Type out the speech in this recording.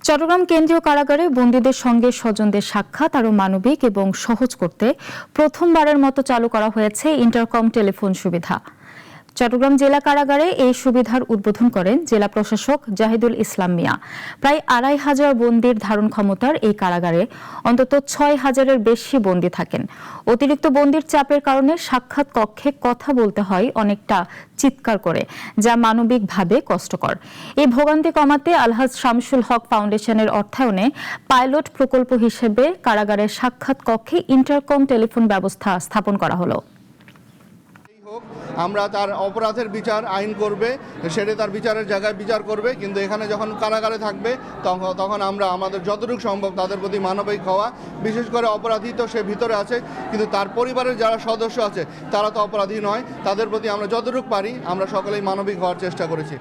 চট্টগ্রাম কেন্দ্রীয় কারাগারে বন্দীদের সঙ্গে স্বজনদের সাক্ষাৎ আরও মানবিক এবং সহজ করতে প্রথমবারের মতো চালু করা হয়েছে ইন্টারকম টেলিফোন সুবিধা। চট্টগ্রাম জেলা কারাগারে এই সুবিধার উদ্বোধন করেন জেলা প্রশাসক জাহিদুল ইসলাম মিয়া। প্রায় ২৫০০ বন্দীর ধারণ ক্ষমতার এই কারাগারে অন্তত ৬,০০০-এর বেশি বন্দী থাকেন। অতিরিক্ত বন্দীর চাপের কারণে সাক্ষাৎ কক্ষে কথা বলতে হয় অনেকটা চিৎকার করে, যা মানবিকভাবে কষ্টকর। এই ভোগান্তি কমাতে আলহাজ শামসুল হক ফাউন্ডেশনের অর্থায়নে পাইলট প্রকল্প হিসেবে কারাগারের সাক্ষাৎ কক্ষে ইন্টারকম টেলিফোন ব্যবস্থা স্থাপন করা হলো। আমরা তার অপরাধের বিচার আইন করবে, সেটা তার বিচারের জায়গায় বিচার করবে, কিন্তু এখানে যখন কারাগারে থাকবে তখন আমরা আমাদের যতটুকু সম্ভব তাদের প্রতি মানবিক হওয়া, বিশেষ করে অপরাধী তো সে ভিতরে আছে, কিন্তু তার পরিবারের যারা সদস্য আছে তারা তো অপরাধী নয়, তাদের প্রতি আমরা যতটুকু পারি আমরা সকলেই মানবিক হওয়ার চেষ্টা করেছি।